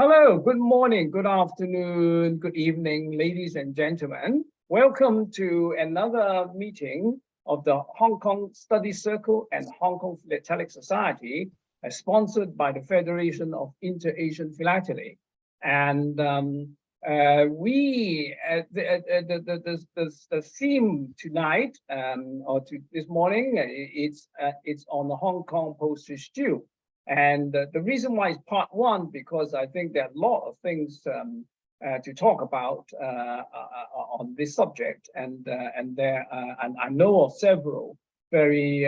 Hello, good morning, good afternoon, good evening, ladies and gentlemen. Welcome to another meeting of the Hong Kong Study Circle and Hong Kong Philatelic Society, sponsored by the Federation of Inter-Asian Philately. And the theme tonight this morning, it's on the Hong Kong Postage Due. And the reason why it's part one, because I think there are a lot of things to talk about on this subject, and I know of several very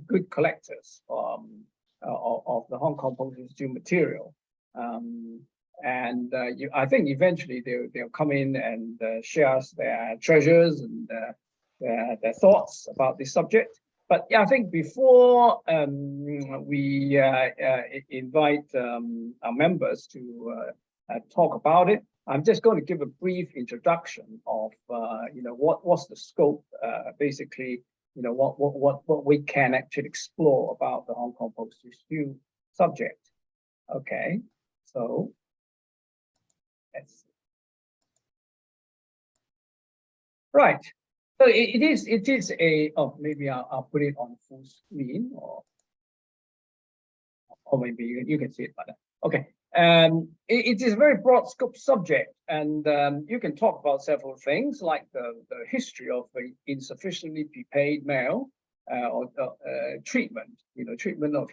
good collectors of the Hong Kong Postage Due material, I think eventually they'll come in and share us their treasures and their thoughts about this subject. But yeah, I think before we invite our members to talk about it, I'm just going to give a brief introduction of what's the scope, basically, what we can actually explore about the Hong Kong Postage Due subject. Okay, so let's see. Right. So it is a, oh, maybe I'll put it on full screen, or maybe you can see it better. Okay. It is a very broad scope subject, and you can talk about several things like the history of the insufficiently prepaid mail, or treatment of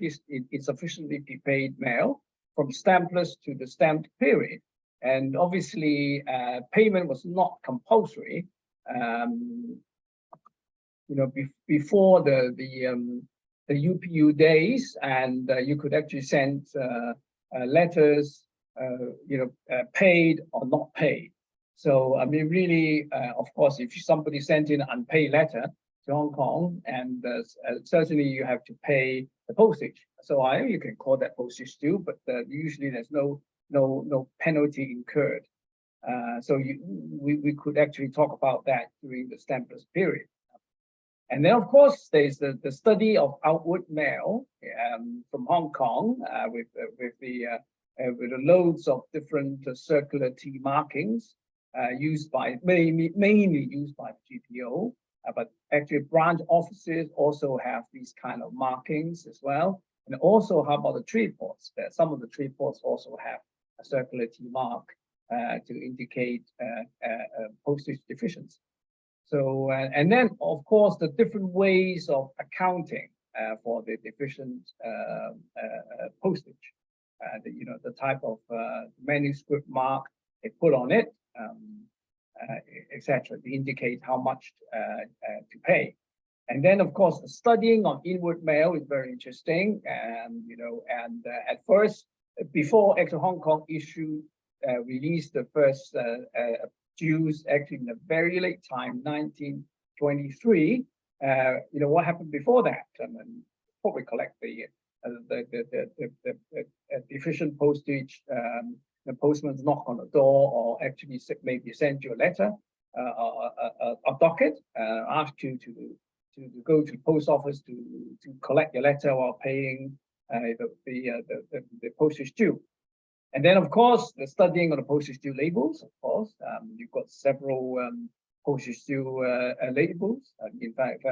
insufficiently prepaid mail from stampless to the stamped period. And obviously, payment was not compulsory. Before the UPU days, and you could actually send letters, paid or not paid. So I mean, really, of course, if somebody sent in an unpaid letter to Hong Kong, and certainly you have to pay the postage. So you can call that postage due, but usually there's no penalty incurred. So we could actually talk about that during the stampless period. And then, of course, there's the study of outward mail from Hong Kong with the loads of different circular T markings used by mainly used by the GPO, but actually branch offices also have these kind of markings as well. And also, how about the trade ports? Some of the trade ports also have a circular T mark to indicate postage deficiency. So, and then, of course, the different ways of accounting for the deficient postage. The type of manuscript mark they put on it, etc., to indicate how much to pay. And then, of course, the studying of inward mail is very interesting. And at first, before actually Hong Kong released the first dues, actually in a very late time, 1923. What happened before that? And probably collect the deficient postage. The postman's knock on the door, or actually maybe send you a letter, a docket, ask you to go to the post office to collect your letter while paying the postage due. And then, of course, the studying of the postage due labels. Of course, you've got several postage due labels. In fact,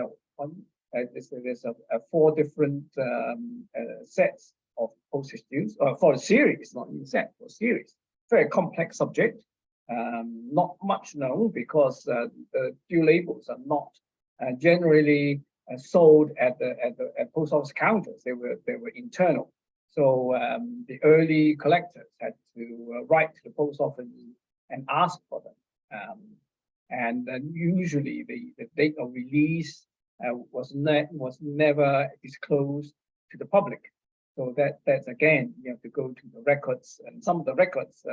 there's 4 different sets of postage dues for a series, not in set, for a series. Very complex subject, not much known, because the due labels are not generally sold at post office counters. They were internal. So the early collectors had to write to the post office and ask for them. And then usually the date of release was never disclosed to the public. So that's again, you have to go to the records, and some of the records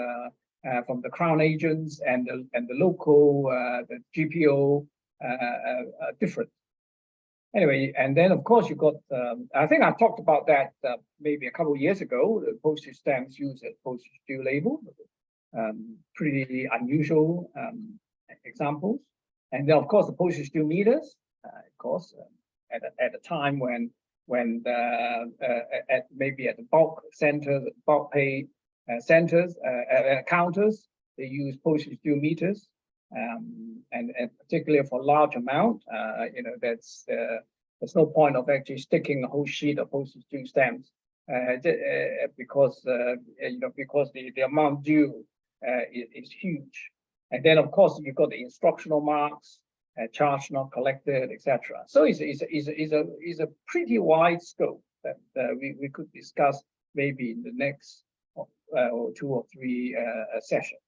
from the Crown agents and the local the GPO are different. Anyway, and then of course you got, I think I talked about that maybe a couple of years ago, the postage stamps used as postage due label, pretty unusual examples. And then of course the postage due meters, of course, at a time when maybe at the bulk center, the bulk pay centers, counters. They use postage due meters, and particularly for large amount, there's no point of actually sticking a whole sheet of postage due stamps because the amount due is huge. And then of course you've got the instructional marks, charge not collected, etc. So it's a pretty wide scope that we could discuss maybe in the next or 2 or 3 sessions.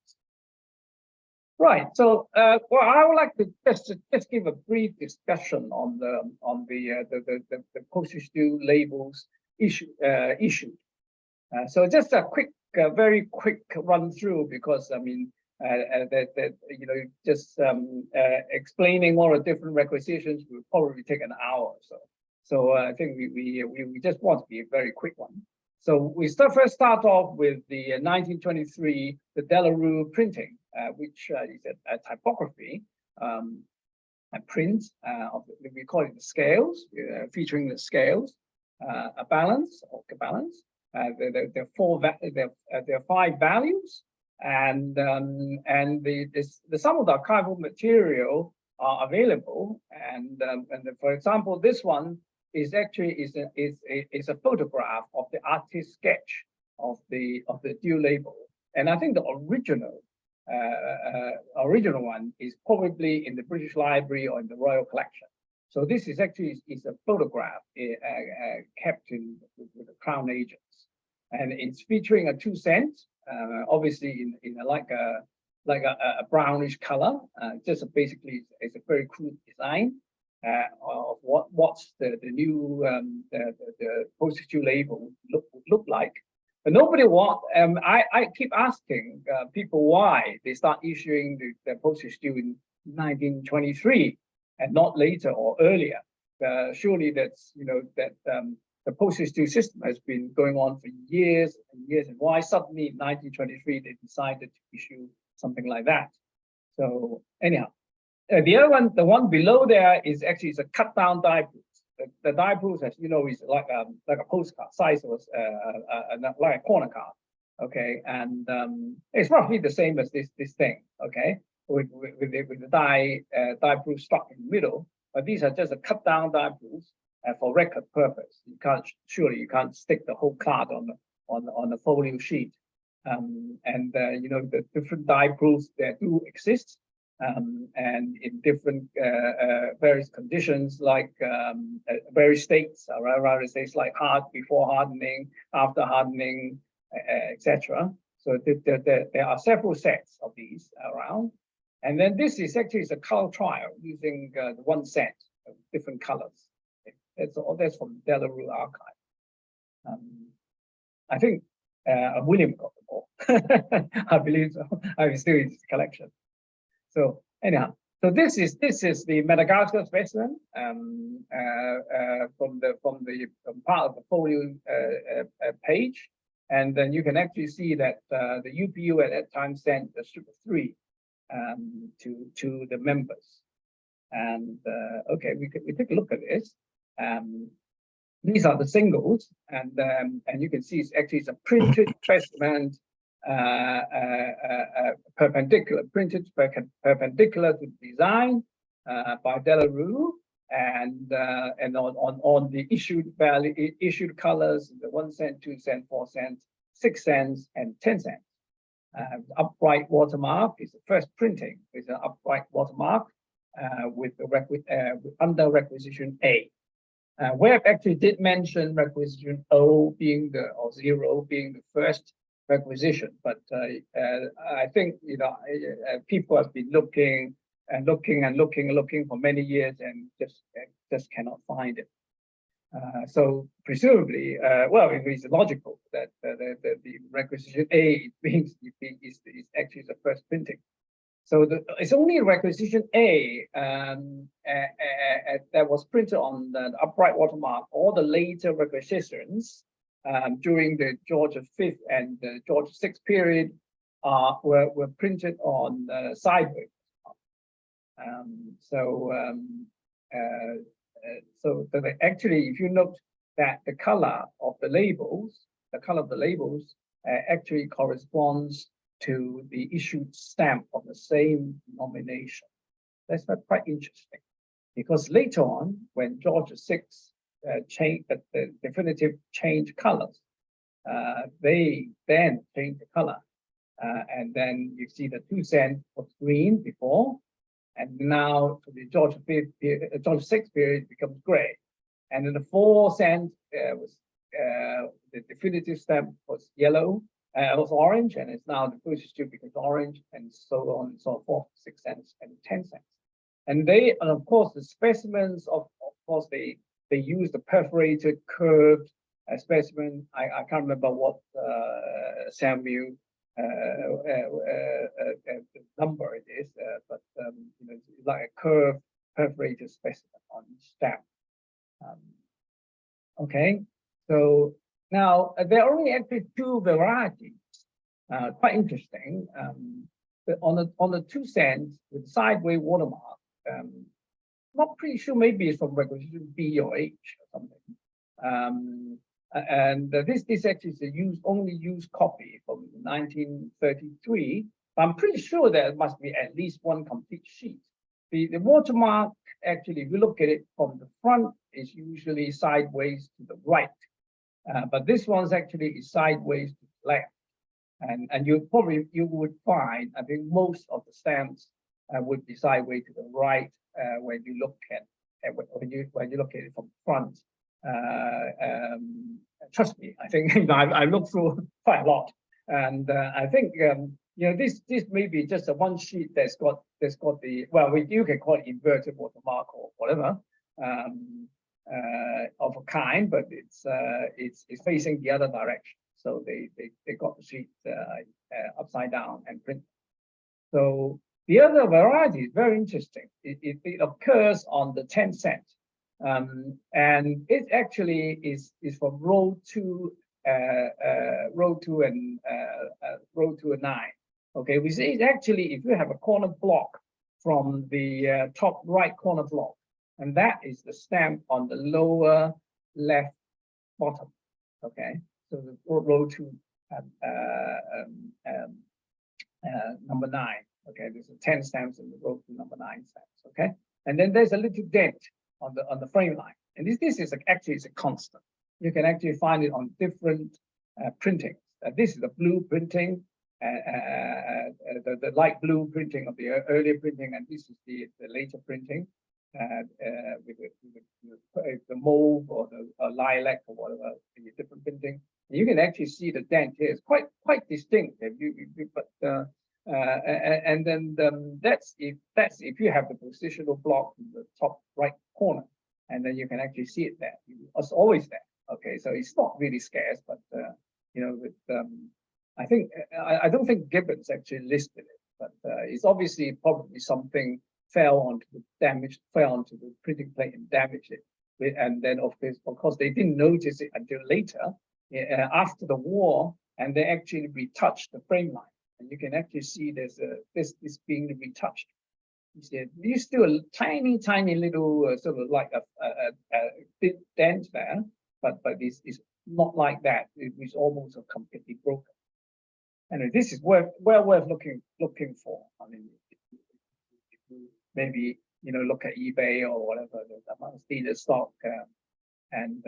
Right. So, well, I would like to just give a brief discussion on the postage due labels issued. So just a quick, very quick run through, because I mean just explaining all the different requisitions will probably take an hour or so. So I think we just want to be a very quick one. So we first start off with the 1923, the Delarue printing, which is a typography, a print of we call it the scales, featuring the scales, a balance or balance. There are 5 values, and some of the archival material are available, and for example, this one is actually is a photograph of the artist's sketch of the due label, and I think the original one is probably in the British Library or in the Royal Collection. So this is actually a photograph kept with the Crown agents, and it's featuring a 2 cent, obviously in like a brownish color. Just basically, it's a very crude design of what's the new the postage due label look like. But nobody I keep asking people why they start issuing the postage due in 1923 and not later or earlier. Surely that's that the postage due system has been going on for years and years, and why suddenly in 1923 they decided to issue something like that? So anyhow. The other one, the one below there, is actually a cut down die proof. The die proof, as you know, is like a postcard size, was like a corner card. Okay, and it's roughly the same as this thing. Okay, with the die proof stuck in the middle, but these are just a cut down die proofs for record purpose. You can't stick the whole card on the folio sheet. The different die proofs that do exist. And in different various conditions, like various states, or rather states like before hardening, after hardening, etc. So there are several sets of these around, and then this is actually a color trial using the 1 cent of different colors. That's from the Delarue archive. I think William got them all. I believe so. I'm still in his collection. So anyhow, so this is the Madagascar specimen from part of the folio page, and then you can actually see that the UPU at that time sent a strip of 3 to the members. And okay, we take a look at this. These are the singles, and you can see it's a printed specimen. Printed perpendicular to the design by Delarue, and on the issued colors, the 1 cent, 2 cent, 4 cents, 6 cents, and 10 cents. Upright watermark is the first printing with an upright watermark with under requisition A. Webb actually did mention requisition O being or 0 being the first requisition, but I think people have been looking for many years and just cannot find it. So presumably, well, it is logical that the requisition A is actually the first printing. So it's only requisition A that was printed on the upright watermark. All the later requisitions during the George V and the George VI period were printed on sideways. So actually, if you note that the color of the labels actually corresponds to the issued stamp of the same denomination. That's quite interesting, because later on, when George VI changed the definitive change colors, they then changed the color, and then you see the 2 cent was green before, and now for the George VI period it becomes gray, and then the 4 cent was the definitive stamp was yellow, was orange, and it's now the postage due becomes orange, and so on and so forth, 6 cents and 10 cents. And of course, the specimens of course, they use the perforated, curved specimen. I can't remember what Samuel number it is, but you know, it's like a curved, perforated specimen on each stamp. Okay, so now there are only actually 2 varieties. Quite interesting. On the 2 cents with sideways watermark. Not pretty sure, maybe it's from regulation B or H or something. And this actually is a only used copy from 1933. But I'm pretty sure there must be at least one complete sheet. The watermark, actually, if you look at it from the front, is usually sideways to the right. But this one's actually is sideways to the left. And you would find, I think most of the stamps would be sideways to the right when you look at when you look at it from front. Trust me, I think, you know, I looked through quite a lot, and I think you know, this may be just a one sheet that's got the, well, you can call it inverted watermark or whatever of a kind, but it's facing the other direction. So they got the sheet upside down and print. So the other variety is very interesting. It occurs on the 10 cent, and it actually is from row 2 and row 2 and 9. Okay, we say actually if you have a corner block from the top right corner block, and that is the stamp on the lower left bottom. Okay, so the row 2 number 9. Okay, there's 10 stamps in the row 2 number 9 stamps. Okay, and then there's a little dent on the frame line, and this is actually is a constant. You can actually find it on different printings. This is the blue printing, the light blue printing of the earlier printing, and this is the later printing with the mauve or the lilac or whatever, the different printing. You can actually see the dent here. It's quite distinct. And then that's if you have the positional block in the top right corner, and then you can actually see it there. It's always there. Okay, so it's not really scarce, but you know, with I think I don't think Gibbons actually listed it, but it's obviously probably something fell onto the printing plate and damaged it. And then of course they didn't notice it until later after the war, and they actually retouched the frame line. And you can actually see there's this being retouched. You see, there's still a tiny little sort of like a big dent there, but it's not like that. It's almost completely broken. Anyway, this is well worth looking for. I mean, if you maybe, you know, look at eBay or whatever, the amongst dealer stock, and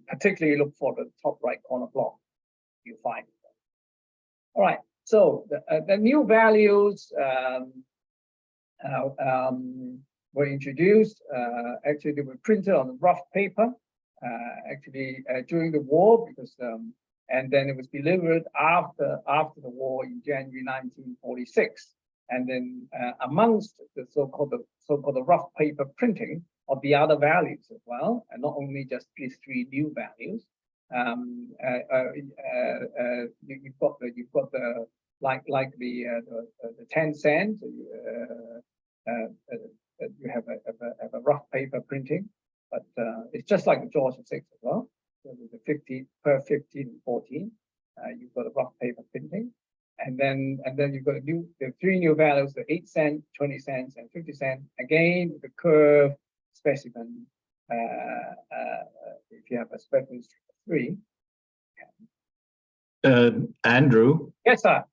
particularly look for the top right corner block. You find it. All right, so the new values were introduced. Actually, they were printed on rough paper. During the war, because and then it was delivered after the war in January 1946. And then amongst the so-called rough paper printing of the other values as well, and not only just these 3 new values. You've got the like the 10 cents. You have a rough paper printing, but it's just like the George VI as well. So the 50 per 15 and 14. You've got a rough paper printing, and then you've got the 3 new values: the 8 cent, 20 cents, and 50 cents. Again, the curve specimen. If you have a specimen 3. Andrew. Yes, sir.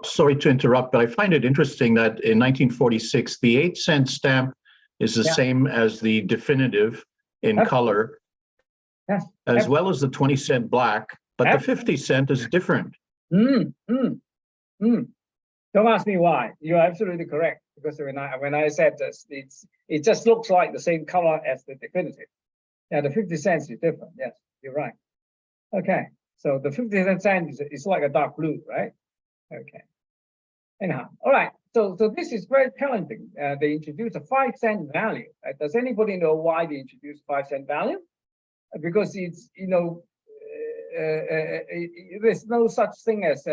Sorry to interrupt, but I find it interesting that in 1946, the 8-cent stamp is the same as the definitive in color, as well as the 20-cent black, but the 50-cent is different. Don't ask me why. You're absolutely correct, because when I said this, it just looks like the same color as the definitive. Yeah, the 50 cents is different. Yes, you're right. Okay, so the 50 cent is like a dark blue, right? Okay. Anyhow, all right. So this is very challenging. They introduced a 5-cent value. Does anybody know why they introduced 5-cent value? Because it's, there's no such thing as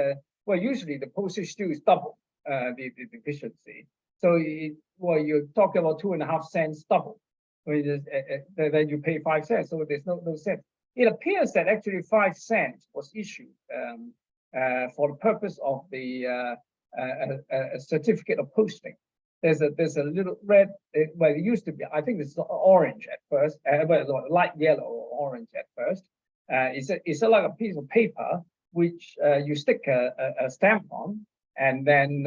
well. Usually the postage due is double the efficiency. So you're talking about 2.5 cents double. Then you pay 5 cents. So there's no sense. It appears that actually 5 cents was issued for the purpose of the a certificate of posting. There's a little red. Well, it used to be. I think it's orange at first. Well, light yellow or orange at first. It's like a piece of paper which you stick a stamp on, and then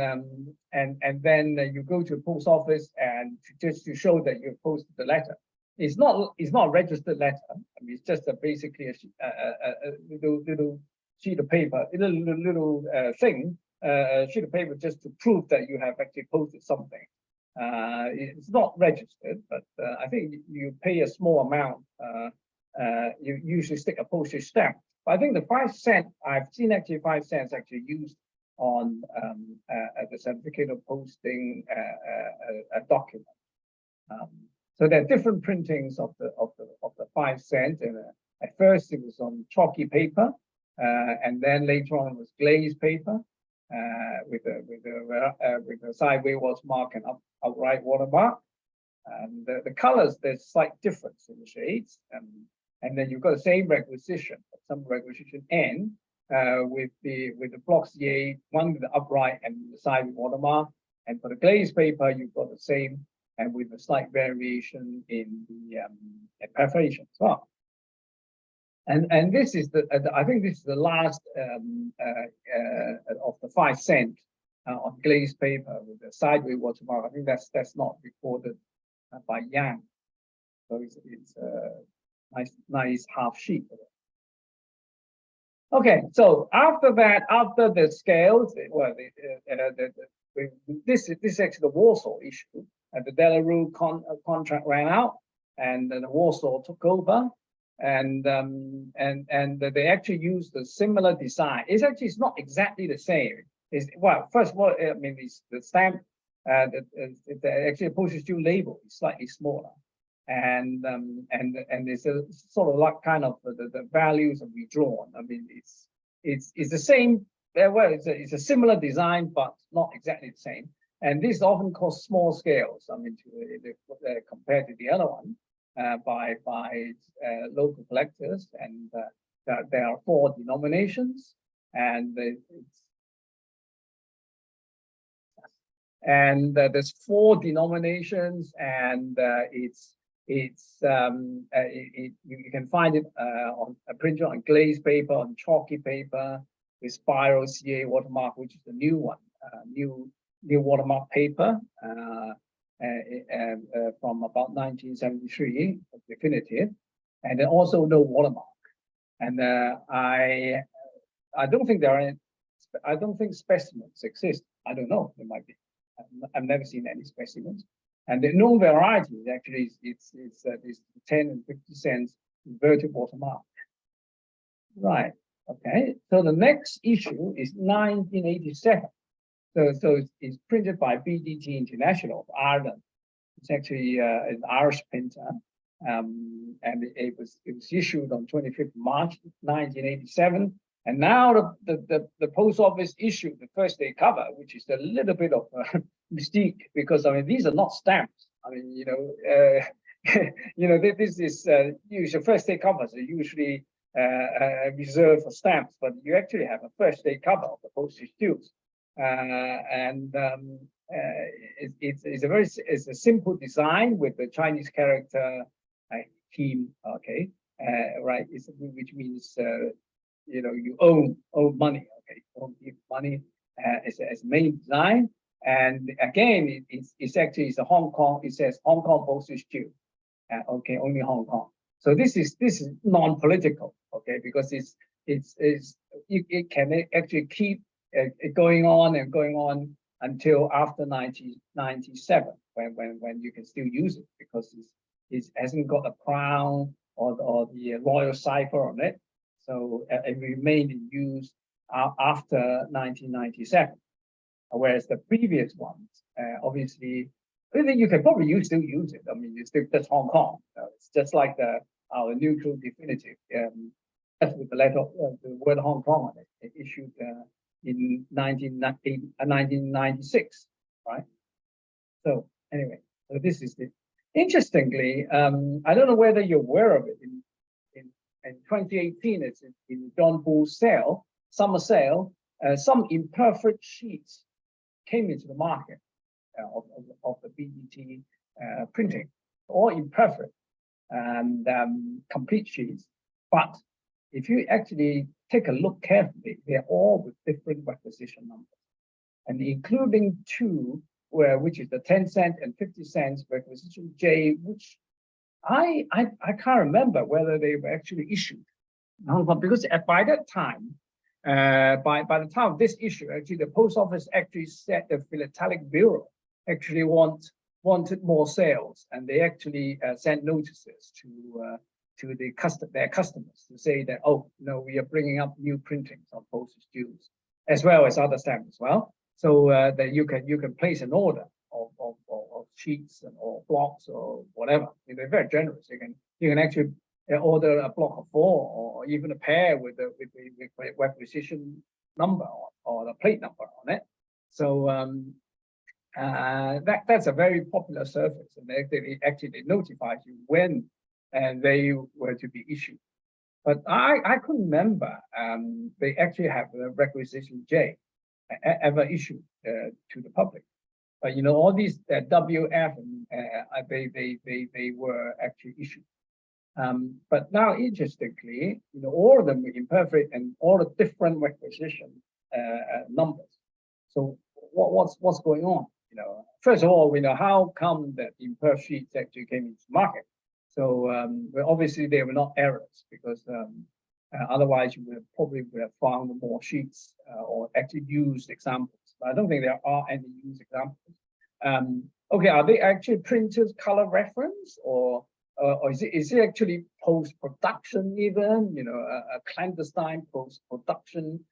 you go to the post office and just to show that you've posted the letter. It's not a registered letter. I mean, it's just basically a little sheet of paper, a little thing. Sheet of paper just to prove that you have actually posted something. It's not registered, but I think you pay a small amount. You usually stick a postage stamp. But I think the 5 cent, I've seen actually 5 cents actually used on the certificate of posting a document. So there are different printings of the 5 cent, and at first it was on chalky paper, and then later on it was glazed paper. With a sideways watermark and upright watermark, and the colors, there's slight difference in the shades, and then you've got the same requisition, some requisition N with the block CA, one with the upright and the sideways watermark, and for the glazed paper you've got the same and with a slight variation in the perforation as well. And this is I think this is the last of the 5 cent on glazed paper with the sideways watermark. I think that's not recorded by Yang, so it's a nice half sheet. Okay, so after that, after the scales, well, this is actually the Warsaw issue, and the Delarue contract ran out, and then the Warsaw took over. And they actually used a similar design. It's not exactly the same. Well, first of all, I mean, the stamp, actually the postage due label is slightly smaller, and it's a sort of like kind of the values are redrawn. I mean, it's the same. Well, it's a similar design, but not exactly the same. And this often costs small scales. I mean, compared to the other one. By local collectors, and there are 4 denominations, and there's 4 denominations, and you can find it on a printed on glazed paper, on chalky paper with spiral CA watermark, which is the new one, new watermark paper. From about 1973, definitive, and then also no watermark. And I don't think there are any, I don't think specimens exist. I don't know, there might be. I've never seen any specimens. And the known variety actually it's 10 and 50 cents inverted watermark. Right. Okay. So the next issue is 1987. So it's printed by BDT International of Ireland. It's actually an Irish printer, and it was issued on 25th March 1987. And now the post office issued the first day cover, which is a little bit of a mystique, because I mean these are not stamps. I mean this is usually first day covers are usually reserved for stamps, but you actually have a first day cover of the postage dues. It's a simple design with the Chinese character team, okay, right? Which means you own money. Okay, you own money as main design. And again, it's actually a Hong Kong. It says Hong Kong Postage Due. Okay, only Hong Kong. So this is non-political. Okay, because it can actually keep going on and going on until after 1997, when you can still use it, because it hasn't got a crown or the royal cipher on it. So it remained in use after 1997. Whereas the previous ones, obviously, I think you can probably still use it. I mean, it's still just Hong Kong. It's just like our neutral definitive, just with the letter, the word Hong Kong on it, issued in 1996, right? So anyway, so this is the. Interestingly, I don't know whether you're aware of it. In 2018, it's in John Bull's sale, summer sale. Some imperfect sheets came into the market of the BET printing, all imperfect and complete sheets. But if you actually take a look carefully, they're all with different requisition numbers, and including two, which is the 10-cent and 50 cents requisition J, which I can't remember whether they were actually issued. Because by that time, by the time of this issue, actually the post office actually said the Philatelic Bureau actually wanted more sales, and they actually sent notices to their customers to say that, oh no, we are bringing up new printings of postage dues as well as other stamps as well, so that you can place an order of sheets or blocks or whatever. They're very generous. You can actually order a block of 4 or even a pair with the requisition number or the plate number on it. So that's a very popular service, and they actually notified you when they were to be issued. But I couldn't remember they actually have the requisition J ever issued to the public. But all these WF, they were actually issued. But now, interestingly, all of them were imperfect and all the different requisition numbers. So what's going on? First of all, how come that imperfect sheets actually came into the market? So well, obviously they were not errors, because otherwise you would have found more sheets or actually used examples. But I don't think there are any used examples. Okay, are they actually printed color reference, or is it actually post-production even, a clandestine post-production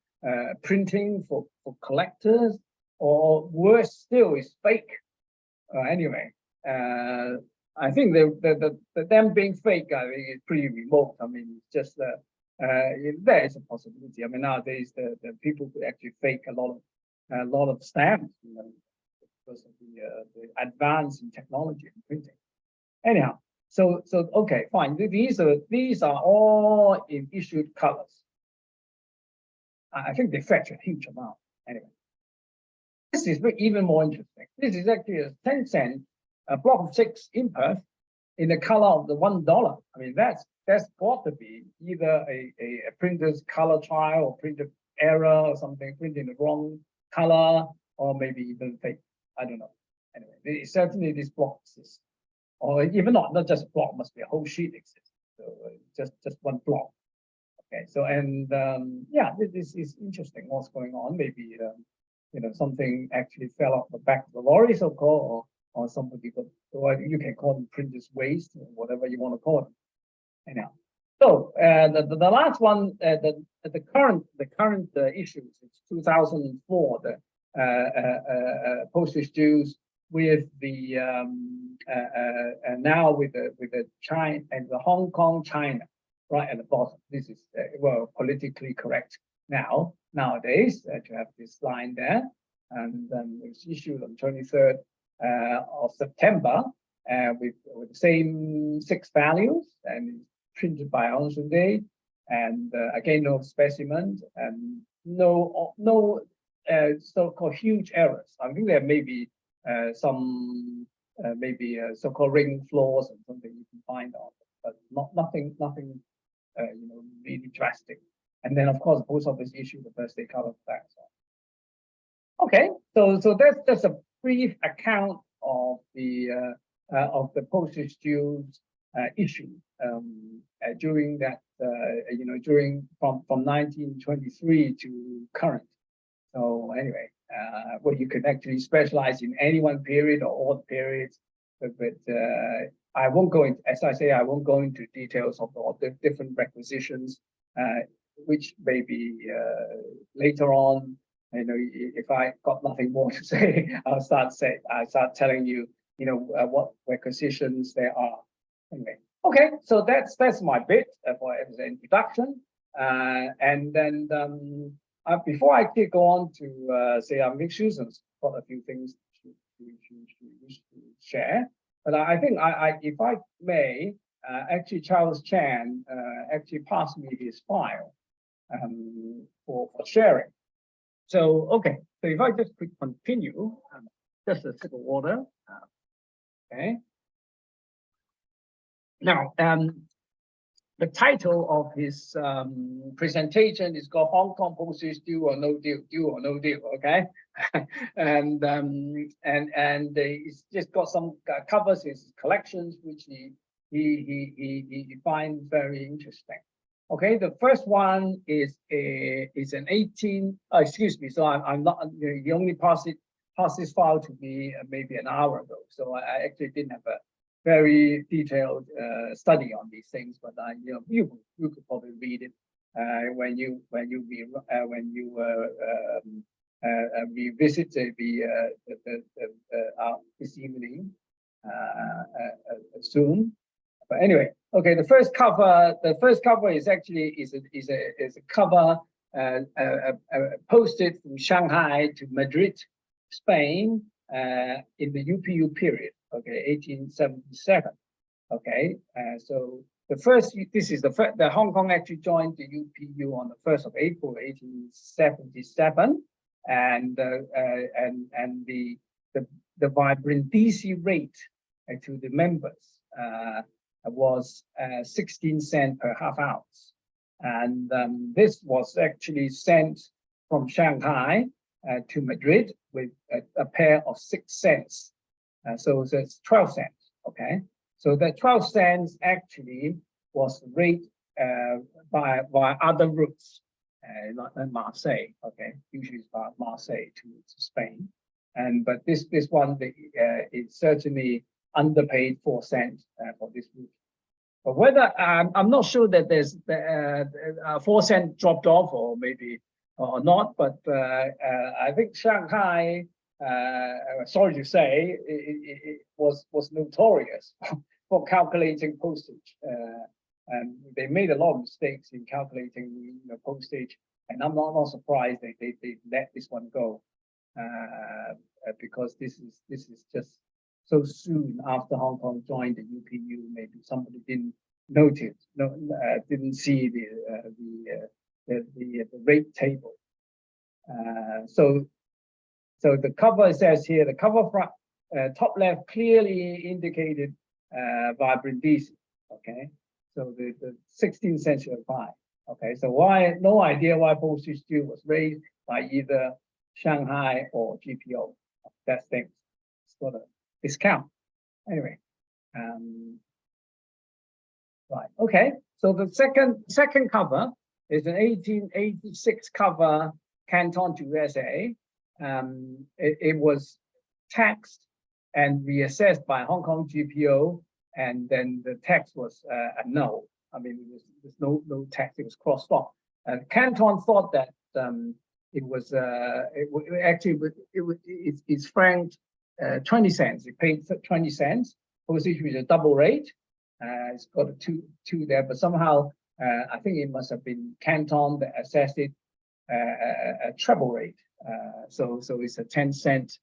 printing for collectors, or worse still, is fake? Anyway, I think them being fake, I think, is pretty remote. I mean, it's just there is a possibility. I mean, nowadays the people could actually fake a lot of stamps, because of the advance in technology and printing. Anyhow. So okay, fine. These are all in issued colors. I think they fetch a huge amount. Anyway, this is even more interesting. This is actually a 10-cent, a block of 6 imperfect in the color of the $1. I mean, that's got to be either a printer's color trial or printer error or something, printing the wrong color, or maybe even fake. I don't know. Anyway, certainly these blocks is. Or even not just a block, must be a whole sheet exists. So just one block. Okay, so yeah, this is interesting. What's going on? Maybe something actually fell off the back of the lorry, so-called, or somebody got, or you can call them printers waste, or whatever you want to call them. Anyhow, so the last one, the current issues, it's 2004, the postage dues with the now with the China and the Hong Kong China right at the bottom. This is well, politically correct nowadays to have this line there, and it was issued on 23rd of September with the same 6 values, and printed by Andrew Cheung, and again no specimens and no so-called huge errors. I think there may be some maybe so-called ring flaws and something you can find out, but nothing really drastic. And then, of course, the post office issued the first day cover for that. So. Okay, so that's a brief account of the postage dues issue during that during from 1923 to current. So anyway, well, you can actually specialize in any one period or all the periods, but I won't go into, as I say, I won't go into details of all the different requisitions, which maybe later on. You know, if I got nothing more to say, I'll start telling you, what requisitions there are. Anyway, okay, so that's my bit for as an introduction, and then before I go on to say, I think Susan's got a few things to share, but I think if I may, actually Charles Chan actually passed me his file for sharing. So, okay, so if I just continue, just a sip of water, okay. Now, the title of his presentation is called Hong Kong Postage Due or No Deal, Due or No Deal, okay? and he's just got some covers his collections, which he finds very interesting. Okay, the first one is an 18. Excuse me. So I'm not. He only passed this file to me maybe an hour ago. So I actually didn't have a very detailed study on these things. But you could probably read it when you revisit this evening soon. But anyway, okay. The first cover is actually a cover posted from Shanghai to Madrid, Spain, in the UPU period. Okay, 1877. Okay, so this is the Hong Kong actually joined the UPU on the 1st of April, 1877, and the vibrancy rate to the members was 16 cents per half ounce, and this was actually sent from Shanghai to Madrid with a pair of 6 cents, so it's 12 cents. Okay, so the 12 cents actually was rated by other routes, not Marseille. Okay, usually it's by Marseille to Spain, but this one is certainly underpaid 4 cents for this route. But whether I'm not sure that there's 4 cents dropped off or maybe or not, but I think Shanghai, sorry to say, it was notorious for calculating postage, and they made a lot of mistakes in calculating postage, and I'm not surprised they let this one go, because this is just so soon after Hong Kong joined the UPU. Maybe somebody didn't notice, didn't see the rate table. So the cover says here, the cover front, top left clearly indicated vibrancy. Okay, so the 16th century apply. Okay, so no idea why postage due was raised by either Shanghai or GPO. That's things sort of discount. Anyway, right. Okay. So the second cover is an 1886 cover, Canton to USA. It was taxed and reassessed by Hong Kong GPO, and then the tax was annulled. I mean, there's no tax. It was crossed off. Canton thought that it's franked 20 cents. It paid 20 cents. Postage with a double rate. It's got a two there, but somehow I think it must have been Canton that assessed it a treble rate. So it's a 10 cent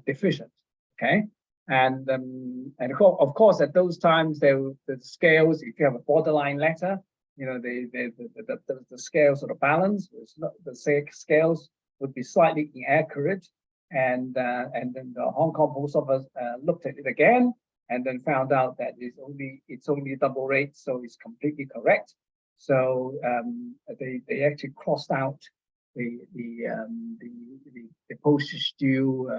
deficient. Okay, and of course at those times the scales, if you have a borderline letter, the scales sort of balance. It's not, the scales would be slightly inaccurate, and then the Hong Kong Post Office looked at it again and then found out that it's only double rate, so it's completely correct. So they actually crossed out the postage due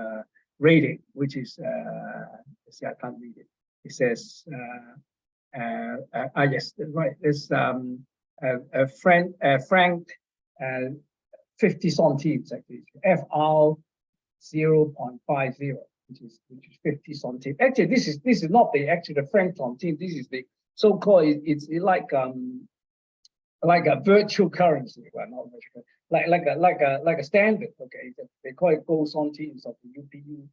rating, which is see, I can't read it. It says yes, right. It's franc 50 centimes actually. FR 0.50, which is 50 centimes. Actually, this is not the franc centime. This is the so-called. It's like a virtual currency. Well, not virtual, like a standard. Okay, they call it gold centimes of the UPU,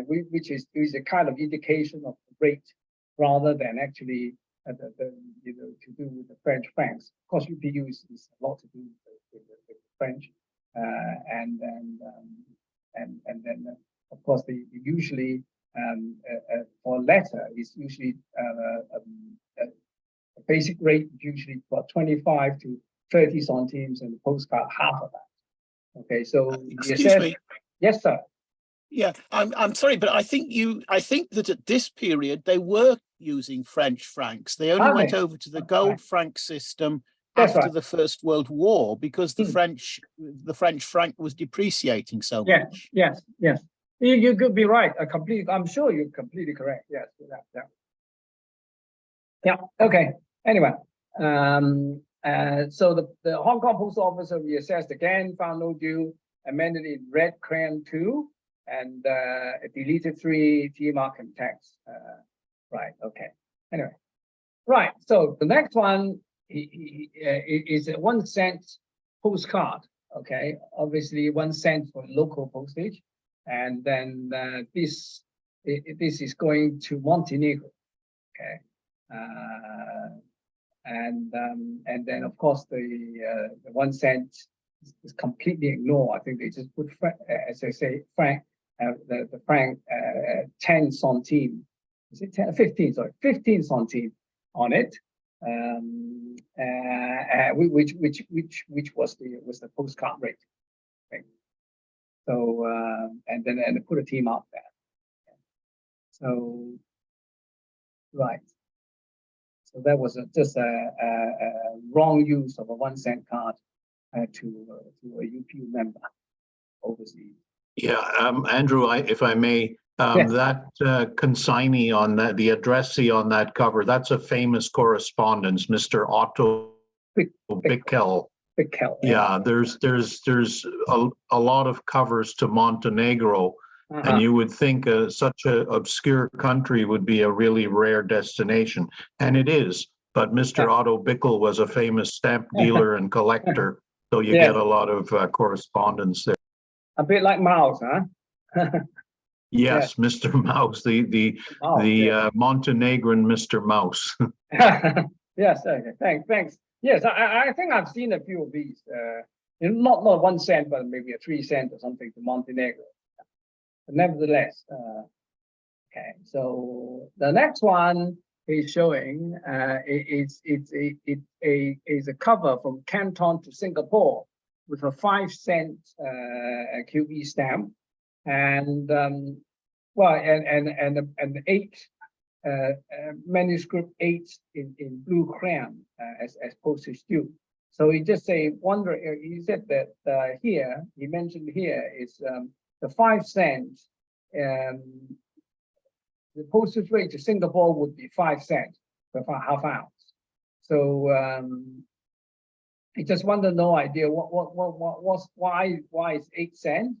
which is a kind of indication of the rate rather than actually to do with the French francs. Of course, UPU is a lot to do with the French, and then of course the usually for letter is usually a basic rate usually about 25 to 30 centimes, and the postcard half of that. Okay, so excuse me. Yes, sir. Yeah, I'm sorry, but I think that at this period they were using French francs. They only went over to the gold franc system after the First World War because the French franc was depreciating so much. Yes. You could be right. I'm sure you're completely correct. Yes. Yeah. Okay. Anyway, so the Hong Kong Post Office reassessed again, found no due, amended in red crayon 2, and deleted 3 T mark and text. Right. Okay. Anyway, right. So the next one is a 1 cent postcard. Okay. Obviously 1 cent for local postage, and then this is going to Montenegro. Okay. And then of course the 1 cent is completely ignored. I think they just put, as I say, franc, the franc 10 centime. Is it 10, 15? Sorry, 15 centime on it, which was the postcard rate. Okay. So and then they put a team up there. So right. So that was just a wrong use of a 1 cent card to a UPU member overseas. Yeah, Andrew, if I may, that consignee on that, the addressee on that cover, that's a famous correspondence, Mr. Otto Bickel. Bickel. Yeah, there's a lot of covers to Montenegro. And you would think such an obscure country would be a really rare destination, and it is. But Mr. Otto Bickel was a famous stamp dealer and collector, so you get a lot of correspondence there. A bit like Mouse, huh? Yes, Mr. Mouse, the Montenegrin Mr. Mouse. Yes, okay. Thanks. Yes, I think I've seen a few of these. Not 1 cent, but maybe a 3 cent or something to Montenegro. But nevertheless, okay. So the next one is showing it's a cover from Canton to Singapore with a 5 cent QB stamp, and well, and the 8 manuscript 8 in blue crayon as postage due. So he just he said that here he mentioned here is the 5 cents, the postage rate to Singapore would be 5 cents per half ounce. So I just wonder, no idea why is 8 cents?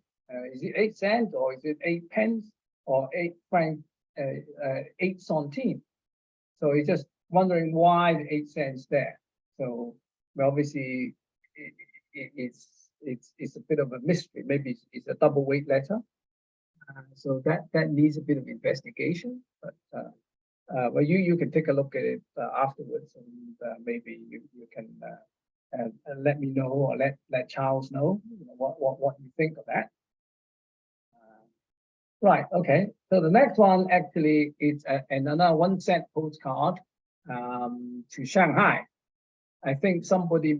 Is it 8 cents or is it 8 pence or 8 franc 8 centimes? So he's just wondering why the 8 cents there. So well, obviously it's a bit of a mystery. Maybe it's a double weight letter, so that needs a bit of investigation. But well, you can take a look at it afterwards, and maybe you can let me know, or let Charles know, what you think of that. Right. Okay. So the next one actually is another 1 cent postcard to Shanghai. I think somebody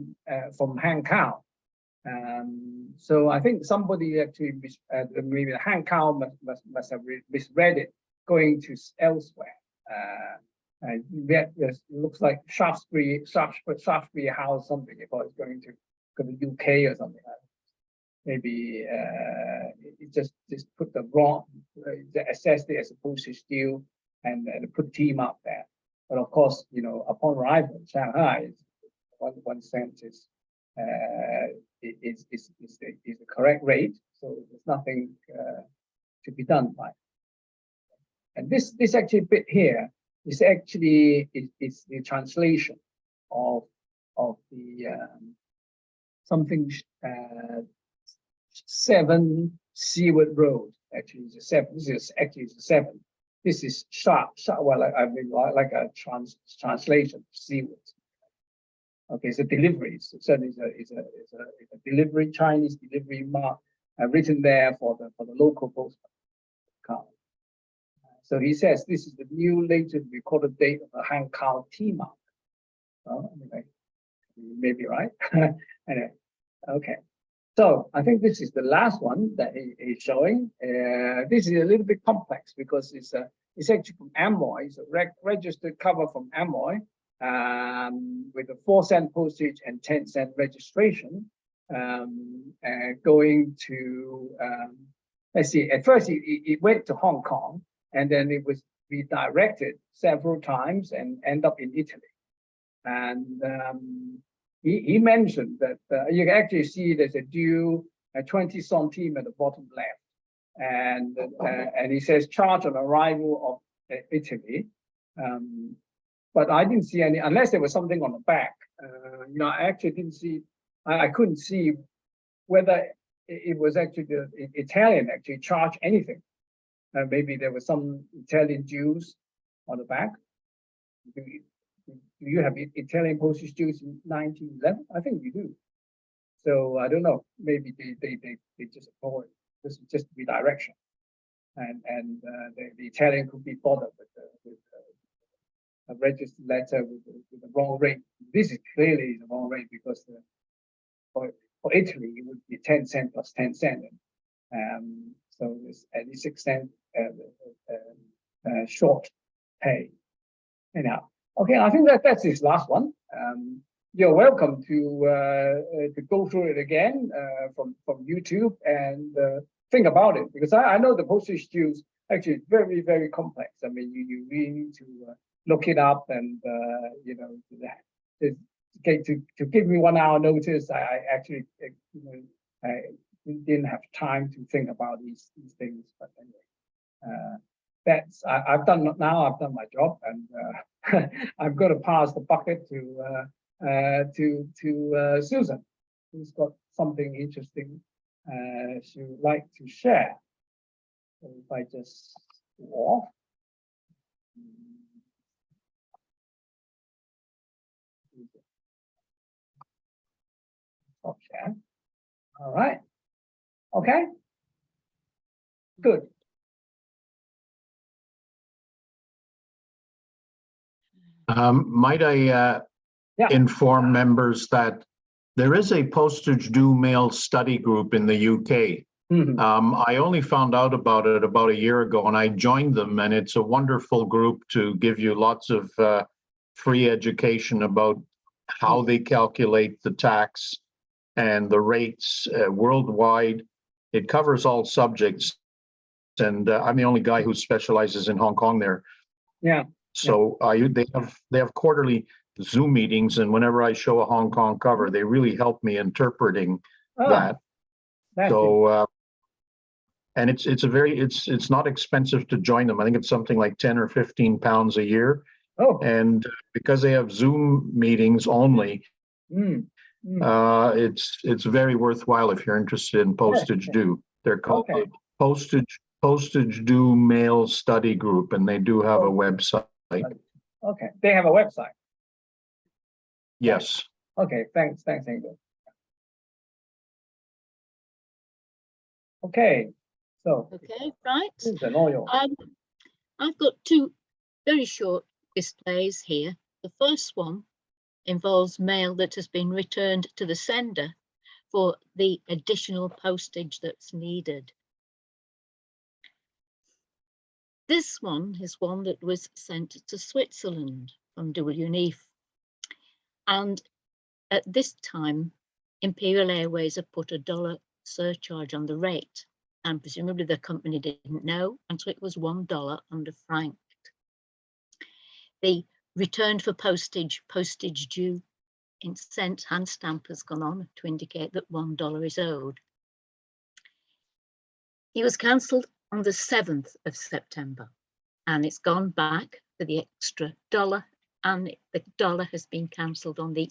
from Hankow. So I think somebody actually maybe Hankow must have misread it, going to elsewhere. That it looks like Shaftesbury House, something, if I was going to go to UK or something like that. Maybe it just put the wrong, assessed it as a postage due and put team up there. But of course, you know, upon arrival in Shanghai, 1 cent is the correct rate. So there's nothing to be done by. And this actually bit here is actually is the translation of the something 7 Seaward Road. Actually, it's a 7. This is actually a 7. This is sharp. Well, I mean, like a translation seaward. Okay, so delivery. So it's a delivery, Chinese delivery mark written there for the local postman card. So he says this is the new latest recorded date of the Hankow T mark. Oh, anyway, maybe right. Anyway, okay. So I think this is the last one that he's showing. This is a little bit complex because it's actually from Amoy. It's a registered cover from Amoy with a 4 cent postage and 10 cent registration. Going to let's see. At first, it went to Hong Kong, and then it was redirected several times and end up in Italy. And he mentioned that you can actually see there's a due 20 centimes at the bottom left, and he says charge on arrival of Italy, but I didn't see any unless there was something on the back. You know, I actually didn't see. I couldn't see whether it was actually the Italian actually charged anything. Maybe there was some Italian dues on the back. Do you have Italian postage dues in 1911? I think you do. So I don't know. Maybe they just avoid this is just redirection, and the Italian could be bothered with a registered letter with the wrong rate. This is clearly the wrong rate because for Italy it would be 10 cent plus 10 cent. So it's at least 6 cent short pay. Anyhow. Okay, I think that's his last one. You're welcome to go through it again from YouTube and think about it, because I know the postage dues actually very, very complex. I mean, you really need to look it up and you know, to give me 1 hour notice. I actually I didn't have time to think about these things, but anyway. I've done my job, and I've got to pass the bucket to Susan, who's got something interesting she would like to share. So if I just go off. Stop share. All right. Okay. Good. Might I inform members that there is a postage due mail study group in the UK. I only found out about it about a year ago, and I joined them, and it's a wonderful group to give you lots of free education about how they calculate the tax and the rates worldwide. It covers all subjects, and I'm the only guy who specializes in Hong Kong there. Yeah. So they have quarterly Zoom meetings, and whenever I show a Hong Kong cover, they really help me interpreting that. So and it's not expensive to join them. I think it's something like 10 or 15 pounds a year. Oh. And because they have Zoom meetings only, it's very worthwhile if you're interested in postage due. They're called the Postage Due Mail Study Group, and they do have a website. Okay, they have a website. Yes. Okay, thanks, Andrew. Okay, so. Okay, right. Susan, all yours. I've got 2 very short displays here. The first one involves mail that has been returned to the sender for the additional postage that's needed. This one is one that was sent to Switzerland from W. Neef. And at this time, Imperial Airways had put $1 surcharge on the rate, and presumably the company didn't know, and so it was $1 under franked. The return for postage due in cents hand stamp has gone on to indicate that $1 is owed. He was cancelled on the 7th of September, and it's gone back for the extra $1, and the $1 has been cancelled on the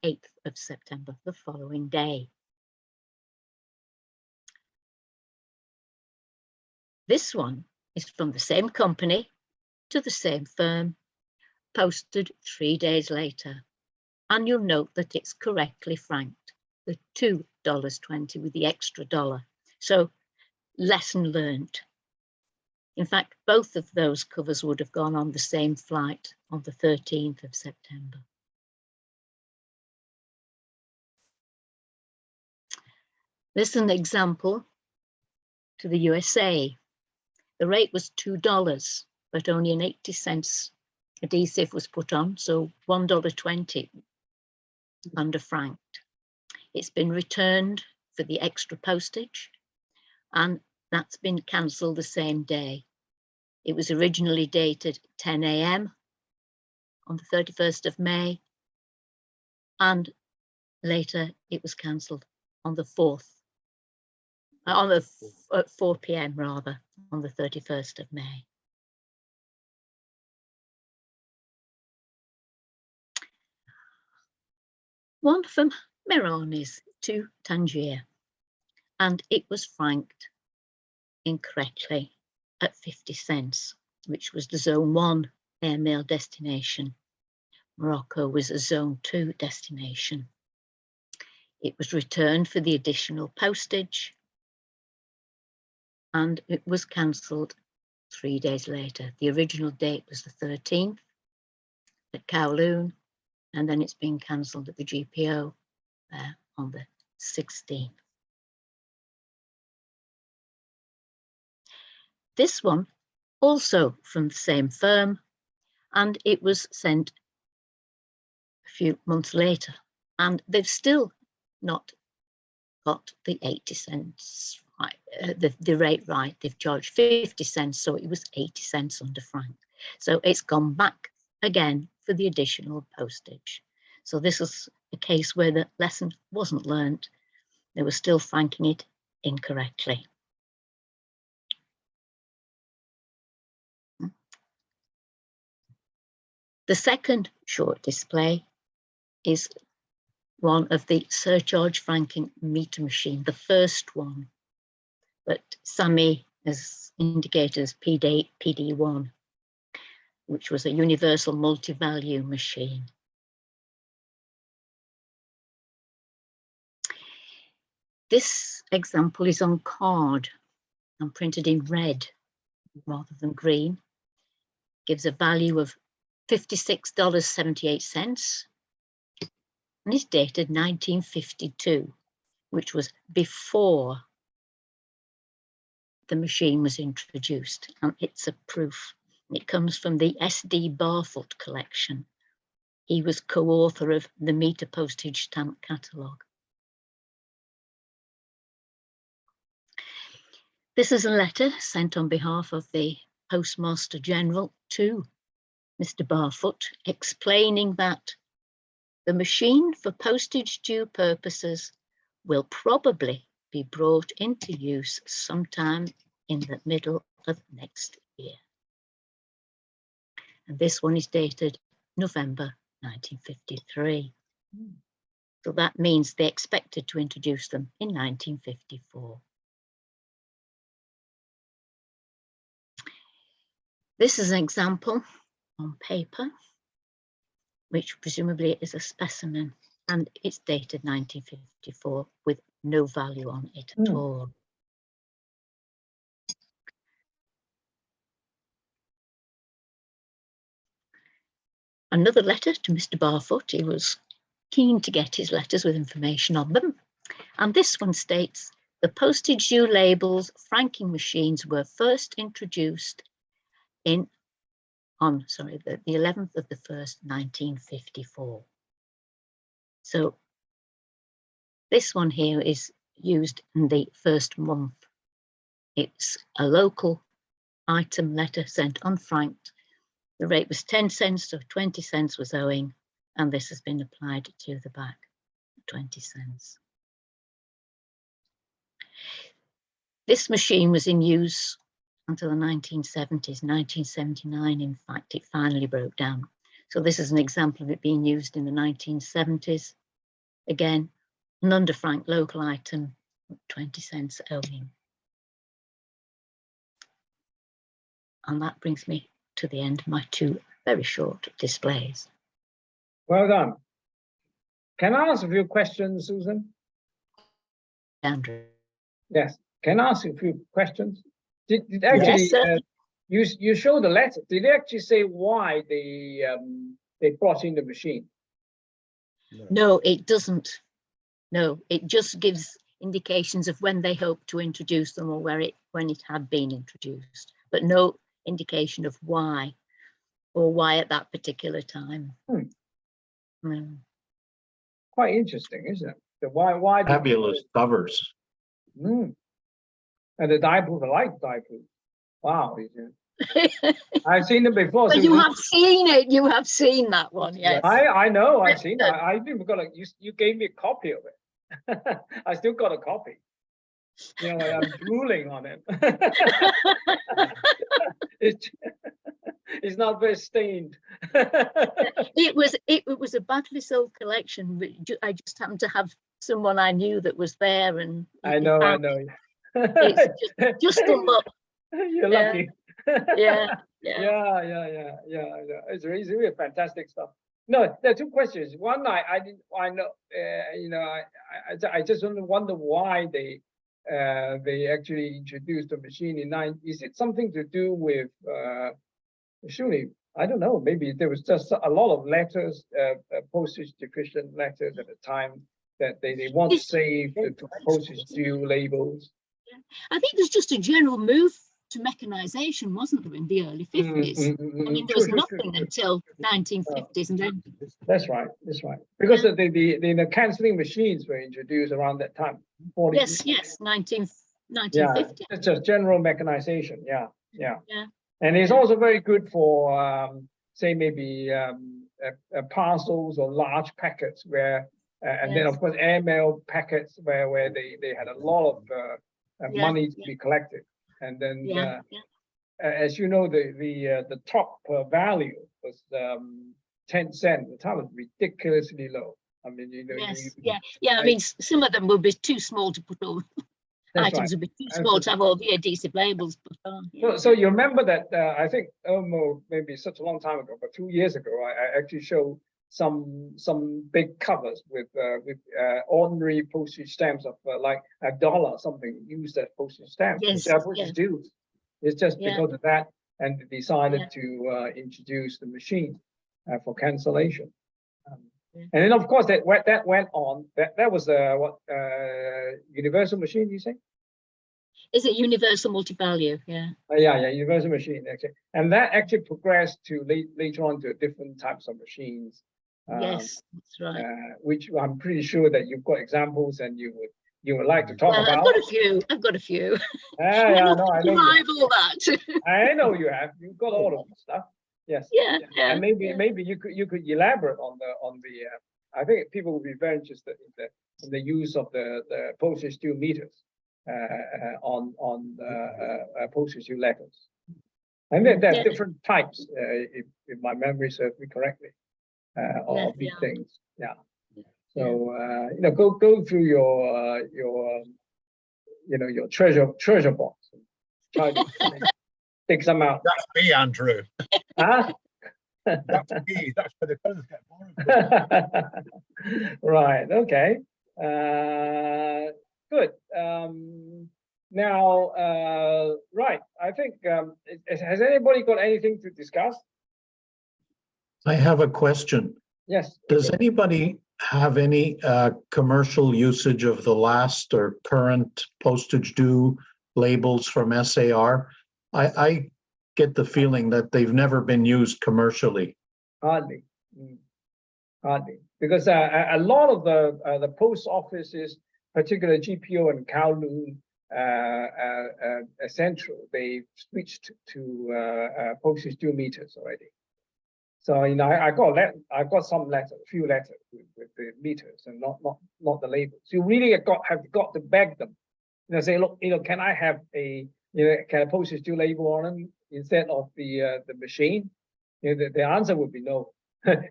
8th of September, the following day. This one is from the same company to the same firm, posted 3 days later, and you'll note that it's correctly franked, the $2.20 with the extra $1. So lesson learned. In fact, both of those covers would have gone on the same flight on the 13th of September. This is an example to the USA. The rate was $2, but only an 80 cents adhesive was put on, so $1.20 under franked. It's been returned for the extra postage, and that's been cancelled the same day. It was originally dated 10 a.m. on the 31st of May, and later it was cancelled on the 4th, at 4 p.m. rather, on the 31st of May. One from Merones to Tangier, and it was franked incorrectly at 50 cents, which was the Zone 1 airmail destination. Morocco was a Zone 2 destination. It was returned for the additional postage, and it was cancelled 3 days later. The original date was the 13th at Kowloon, and then it's been cancelled at the GPO on the 16th. This one, also from the same firm, and it was sent a few months later, and they've still not got the 80 cents right, the rate right. They've charged 50 cents, so it was 80 cents under frank. So it's gone back again for the additional postage. So this is a case where the lesson wasn't learnt. They were still franking it incorrectly. The second short display is one of the surcharge franking meter machine, the first one, but Sammy has indicated as PD1, which was a universal multi-value machine. This example is on card and printed in red rather than green. Gives a value of $56.78 and is dated 1952, which was before the machine was introduced, and it's a proof. It comes from the S.D. Barfoot collection. He was co-author of the Meter Postage Stamp Catalogue. This is a letter sent on behalf of the Postmaster General to Mr. Barfoot, explaining that the machine for postage due purposes will probably be brought into use sometime in the middle of next year. And this one is dated November 1953. So that means they expected to introduce them in 1954. This is an example on paper, which presumably is a specimen, and it's dated 1954 with no value on it at all. Another letter to Mr. Barfoot. He was keen to get his letters with information on them. And this one states, the postage due labels franking machines were first introduced on the 11th of the 1st, 1954. So this one here is used in the first month. It's a local item letter sent unfranked. The rate was 10 cents, so 20 cents was owing, and this has been applied to the back, 20 cents. This machine was in use until the 1970s. 1979, in fact, it finally broke down. So this is an example of it being used in the 1970s. Again, an underfranked local item, 20 cents owing. And that brings me to the end of my two very short displays. Well done. Can I ask a few questions, Susan? Andrew. Yes. Can I ask a few questions? Did actually Yes, you show the letter? Did they actually say why they brought in the machine? No, it doesn't. No, it just gives indications of when they hope to introduce them or when it had been introduced, but no indication of why or why at that particular time. Quite interesting, isn't it? The why Fabulous covers. And the die-proof, I like die-proof. Wow. I've seen them before. But so you have seen it. You have seen that one, yes. I know. I've seen it. I even got you gave me a copy of it. I still got a copy. You know, I'm drooling on it. It's not very stained. It was a badly sold collection, but I just happened to have someone I knew that was there, and I know. it's just a look. You're lucky. Yeah. It's really fantastic stuff. No, there are two questions. One, I know, you know, I just wonder why they actually introduced the machine in Is it something to do with surely, I don't know, maybe there was just a lot of letters, postage deficient letters at the time that they want to save the postage due labels. I think there's just a general move to mechanization, wasn't there, in the early 50s? I mean, there was nothing until 1950s, and then that's right. Because the cancelling machines were introduced around that time. 40, yes, 1950. Yeah, it's just general mechanization. Yeah. And it's also very good for say maybe parcels or large packets where and then of course airmail packets where they had a lot of money to be collected. And then as you know, the top value was 10 cents. The time was ridiculously low. I mean, you know, I mean, some of them would be too small to put on. Items would be too small to have all the adhesive labels put on. So you remember that I think maybe such a long time ago, but 2 years ago, I actually showed some big covers with ordinary postage stamps of like $1 something used as postage stamps. Postage due. It's just because of that, and they decided to introduce the machine for cancellation. And then of course that went on. That was universal machine, you say? Is it universal multi-value? Yeah. Universal machine actually, and that actually progressed to later on to different types of machines. Yes, that's right. Which I'm pretty sure that you've got examples, and you would like to talk about. I've got a few. I know. Rival that. I know you have. You've got all of this stuff. Yes. Yeah. And maybe you could elaborate on the. I think people will be very interested in the use of the postage due meters on postage due letters. And there are different types, if my memory serves me correctly, of these things. Yeah. So you know, go through your treasure box and try to take some out. That's me, Andrew. Huh? That's me. That's where the colours get boring. Right. Okay. Good. Now, right. I think has anybody got anything to discuss? I have a question. Yes. Does anybody have any commercial usage of the last or current postage due labels from SAR? I get the feeling that they've never been used commercially. Hardly. Hardly. Because a lot of the post offices, particularly GPO and Kowloon Central, they switched to postage due meters already. So I got some letters, a few letters with the meters and not the labels. You really have got to beg them. Say, look, can I have can a postage due label on them instead of the machine? The answer would be no.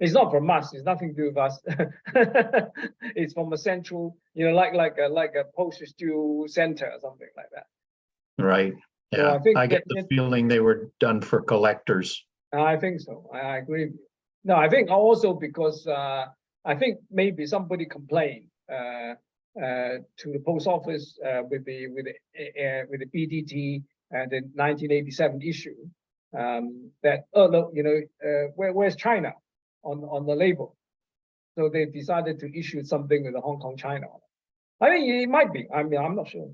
It's not from us. It's nothing to do with us. It's from a central, like a postage due center or something like that. Right. Yeah. So I get the feeling they were done for collectors. I think so. I agree with you. No, I think also because I think maybe somebody complained to the post office with the BDT and the 1987 issue that where's China on the label? So they decided to issue something with the Hong Kong China on it. I think it might be. I mean, I'm not sure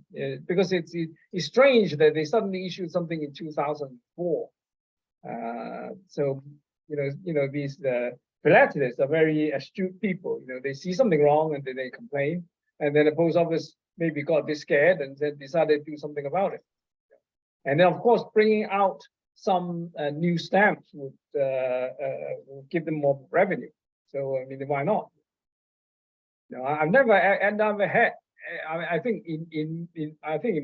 because it's strange that they suddenly issued something in 2004. So these philatelists are very astute people. They see something wrong and then they complain, and then the post office maybe got a bit scared and then decided to do something about it. And then, of course, bringing out some new stamps would give them more revenue. So I mean, why not? I've never had. I think in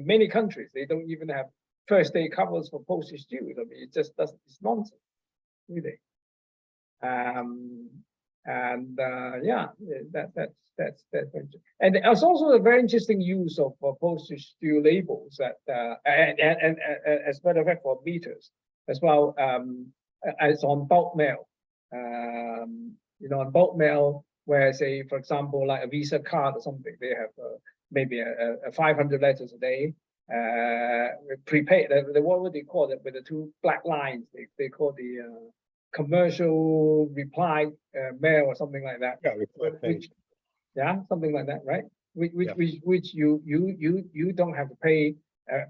many countries they don't even have first day covers for postage due. I mean, it just doesn't. It's nonsense, really. Yeah, that's and it's also a very interesting use of postage due labels that and as a matter of fact for meters as well as on bulk mail. On bulk mail, where say for example like a Visa card or something, they have maybe a 500 letters a day. Prepaid. What would they call it with the two black lines? They call the commercial reply mail or something like that. Yeah, reply page. Something like that, right? Which you don't have to pay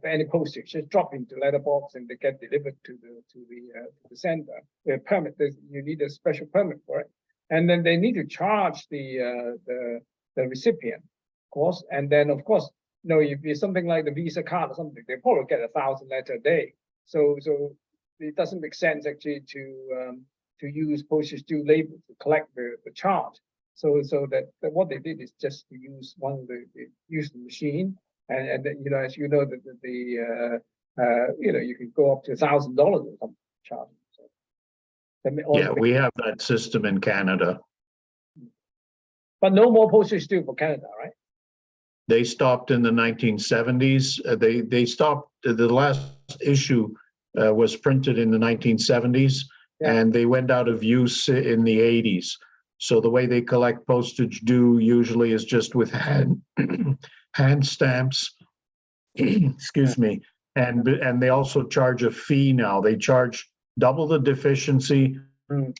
any postage. Just drop into letterbox and they get delivered to the sender. The permit, you need a special permit for it, and then they need to charge the recipient, of course, and then of course. If it's something like the Visa card or something, they probably get 1,000 letters a day. So it doesn't make sense actually to use postage due label to collect the charge. So that what they did is just to use use the machine, and as you know that you can go up to $1,000 or something charge. Yeah, we have that system in Canada. But no more postage due for Canada, right? They stopped in the 1970s. They stopped. The last issue was printed in the 1970s, and they went out of use in the 80s. So the way they collect postage due usually is just with hand stamps. Excuse me. And they also charge a fee now. They charge double the deficiency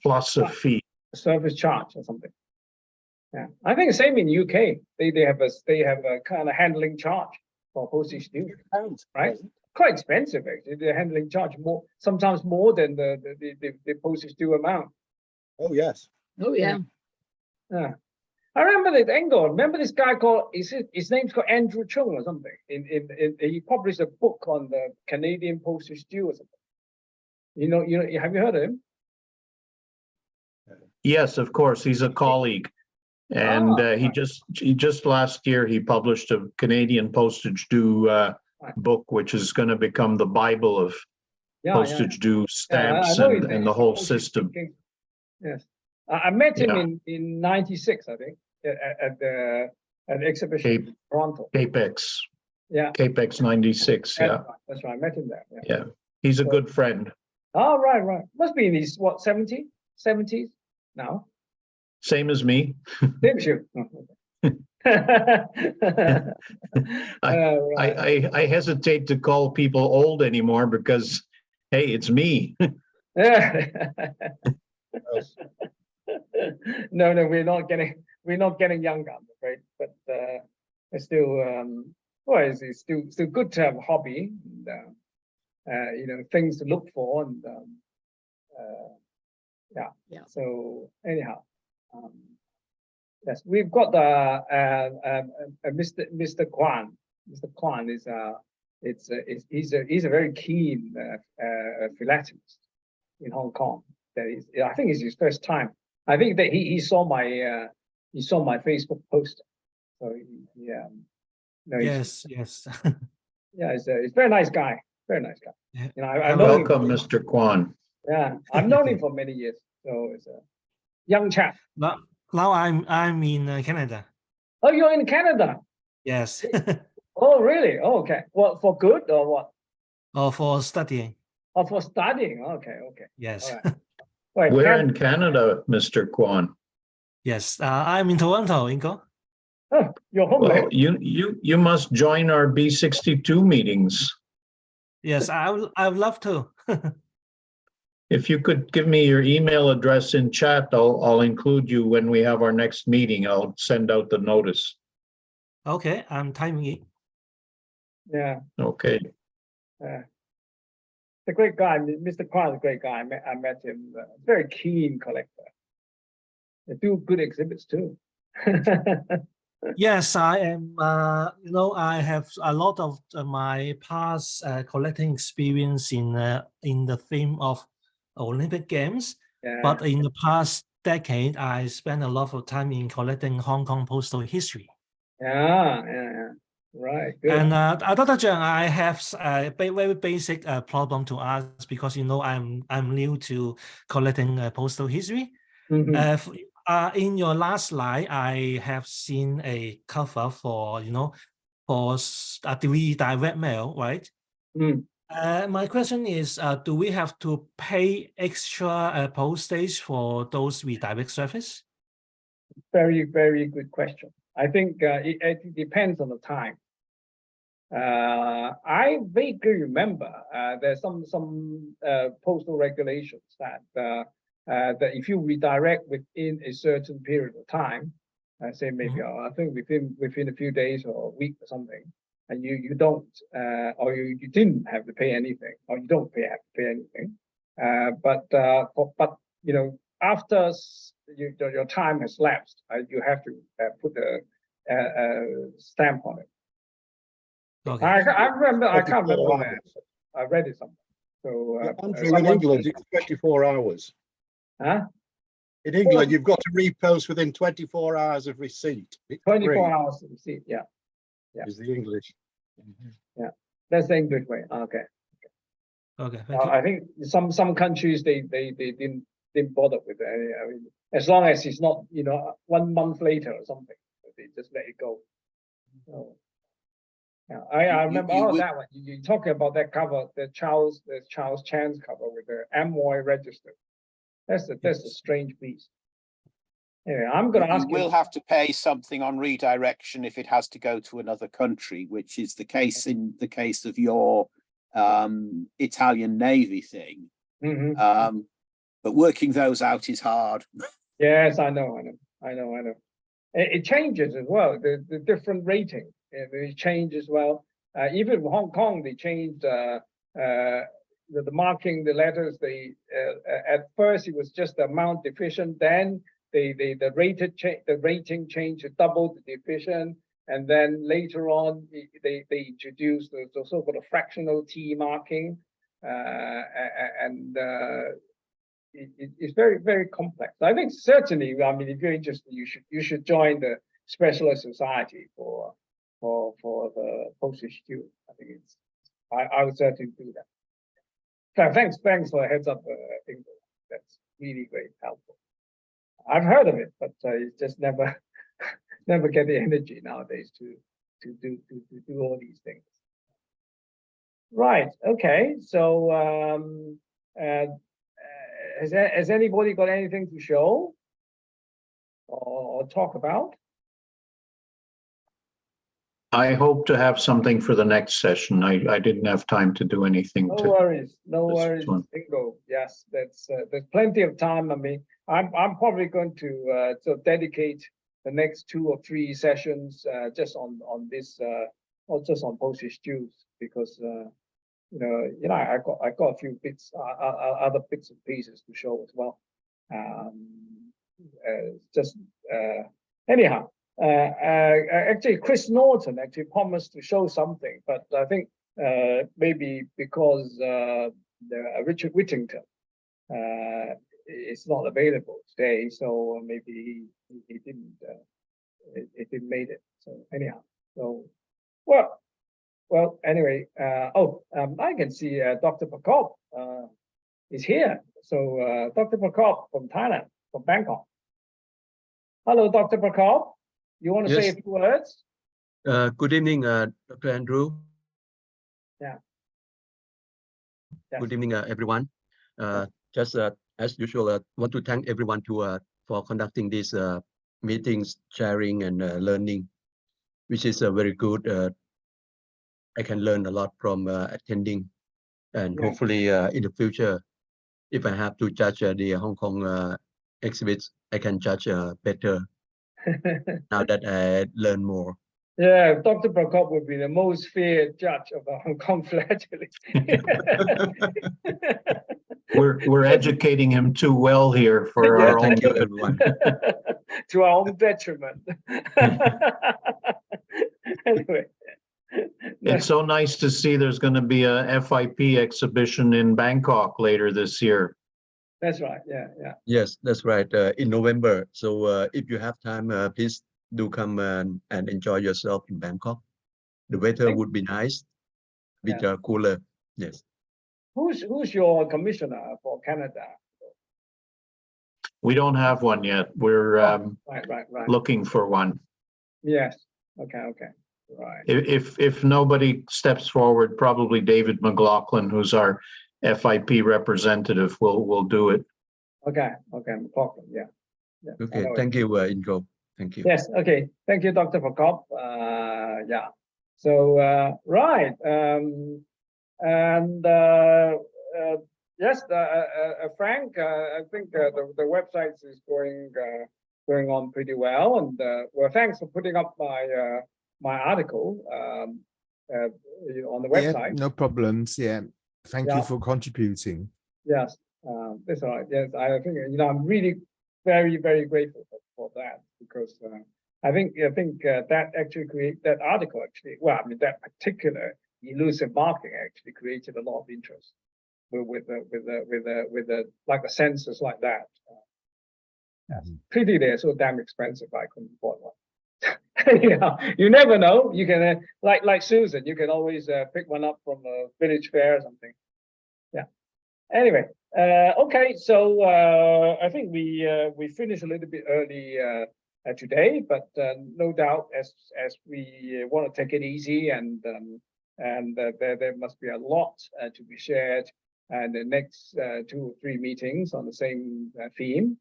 plus a fee. Service charge or something. Yeah, I think the same in UK. They have a kind of handling charge for postage due, right? Quite expensive actually. The handling charge sometimes more than the postage due amount. Oh yes. Oh yeah. Yeah. I remember that England. Remember this guy called his name's called Andrew Cheung or something. He published a book on the Canadian postage due or something. Have you heard of him? Yes, of course. He's a colleague. And he just last year he published a Canadian postage due book, which is going to become the Bible of postage due stamps and the whole system. Yes, I met him in '96, I think, at the exhibition in Toronto. Capex. Yeah. Capex '96. That's right. I met him there. Yeah. He's a good friend. Oh, right. Must be in his 70s now. Same as me. Same as you. I hesitate to call people old anymore because, hey, it's me. No, we're not getting younger, I'm afraid. But it's still, it's still good to have a hobby. things to look for, and yeah. Yeah. So anyhow, yes, we've got Mr. Kwan. Mr. Kwan is he's a very keen philatelist in Hong Kong. I think it's his first time. I think that he saw my Facebook post. So Yes. yeah, he's a very nice guy. Very nice guy. Yeah. I know him. Welcome, Mr. Kwan. Yeah, I've known him for many years. So it's a young chap. Now I'm in Canada. Oh, you're in Canada? Yes. Oh, really? Oh, okay. Well, for good or what? Or for studying. Oh, for studying. Okay. Yes. All right. Wait, Where in Canada, Mr. Kwan? Yes. I'm in Toronto, Ingo. Oh, your homeland. Well, you must join our B62 meetings. Yes, I would love to. If you could give me your email address in chat, I'll include you when we have our next meeting. I'll send out the notice. Okay, I'm timing it. Yeah. Okay. The great guy, Mr. Kwan is a great guy. I met him. Very keen collector. They do good exhibits too. Yes, I am. I have a lot of my past collecting experience in the theme of Olympic Games. Yeah. But in the past decade, I spent a lot of time in collecting Hong Kong postal history. Yeah. Right. Good. And Dr. Cheung, I have a very basic problem to ask because I'm new to collecting postal history. Mhm. In your last slide, I have seen a cover for the direct mail, right? Mm. My question is, do we have to pay extra postage for those redirect service? Very, very good question. I think it depends on the time. I vaguely remember there's some postal regulations that if you redirect within a certain period of time, say maybe I think within a few days or a week or something, and you don't or you didn't have to pay anything, or you don't have to pay anything, but after your time has lapsed, you have to put a stamp on it. Okay. I remember. I can't remember that. I read it somewhere. So Andrew, in England, it's 24 hours. Huh? In England, you've got to repost within 24 hours of receipt. It's 24 free, hours of receipt. Yeah. is the English. Yeah. That's the English way. Okay. Okay. Thank you. I think some countries they didn't bother with it. I mean, as long as it's not 1 month later or something, they just let it go. So, yeah, I remember that one. You're talking about that cover, the Charles Chan's cover with the Amoy register. That's a strange beast. Anyway, I'm going to ask you. You will have to pay something on redirection if it has to go to another country, which is the case in the case of your Italian Navy thing. Mm-hmm. But working those out is hard. Yes, I know. It changes as well. The different rating. They change as well. Even Hong Kong, they changed the marking, the letters. They at first it was just the amount deficient. Then the rating changed to double the deficient, and then later on they introduced the so-called fractional T marking, and it's very, very complex. I think certainly, I mean, if you're interested, you should join the Specialist Society for the Postage Due. I think I would certainly do that. So thanks for the heads up, Ingo. That's really great, helpful. I've heard of it, but it's just never get the energy nowadays to do all these things. Right. Okay. So has anybody got anything to show or talk about? I hope to have something for the next session. I didn't have time to do anything. No worries, one. Bingo. Yes, there's plenty of time. I mean, I'm probably going to sort of dedicate the next 2 or 3 sessions just on this, or just on postage dues, because I got a few bits, other bits and pieces to show as well. Anyhow, actually, Chris Norton actually promised to show something, but I think maybe because Richard Whittington is not available today, so maybe he didn't made it. So anyhow, so well anyway, I can see Dr. Prakop is here. So Dr. Prakop from Thailand, from Bangkok. Hello, Dr. Prakop. You want to say a few words? Good evening, Dr. Andrew. Yeah. Good evening, everyone. Just as usual, want to thank everyone for conducting these meetings, sharing and learning, which is very good. I can learn a lot from attending, and hopefully in the future, if I have to judge the Hong Kong exhibits, I can judge better now that I learn more. Yeah, Dr. Prakop would be the most feared judge of the Hong Kong Philatelic. We're educating him too well here for our own Thank you, everyone. To our own detriment. Anyway. It's so nice to see there's going to be a FIP exhibition in Bangkok later this year. That's right. Yeah. Yes, that's right. In November. So if you have time, please do come and enjoy yourself in Bangkok. The weather would be nice, a bit cooler. Yes. Who's your commissioner for Canada? We don't have one yet. We're right. looking for one. Yes. Okay. Right. If nobody steps forward, probably David McLaughlin, who's our FIP representative, will do it. Okay. McLaughlin. Yeah. Okay. Thank you, Ingo. Thank you. Yes. Okay. Thank you, Dr. Prakop. Yeah. So right. Yes, Frank. I think the website is going on pretty well, and well, thanks for putting up my article on the website. Yeah, no problems. Yeah, thank you for contributing. Yes, that's all right. Yes, I think I'm really very grateful for that, because I think that actually that article actually, well, I mean, that particular elusive marking actually created a lot of interest with like a census like that. Pretty, they're so damn expensive. I couldn't afford one. You never know. You can like Susan, you can always pick one up from a village fair or something. Yeah. Anyway, okay. So I think we finished a little bit early today, but no doubt as we want to take it easy, and there must be a lot to be shared, and the next 2 or 3 meetings on the same theme.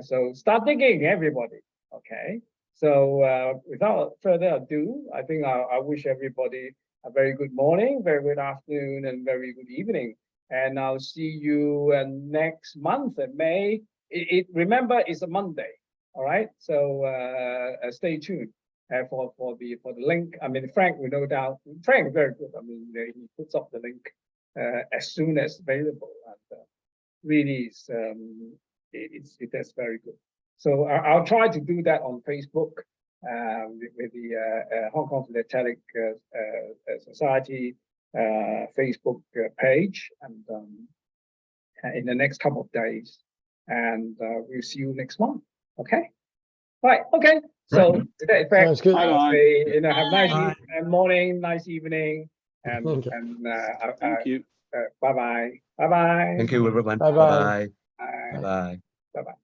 So start digging, everybody. Okay. So without further ado, I think I wish everybody a very good morning, very good afternoon, and very good evening. And I'll see you next month in May. Remember, it's a Monday. All right. So stay tuned for the link. I mean, Frank will no doubt. Frank very good. I mean, he puts up the link as soon as available, and really, that's very good. So I'll try to do that on Facebook with the Hong Kong Philatelic Society Facebook page, and in the next couple of days, and we'll see you next month. Okay. Right. Okay. So today, Frank, I'll say, have a nice morning, nice evening, and Thank you. bye bye. Thank you, everyone. Bye-bye. Bye. Bye. Bye bye.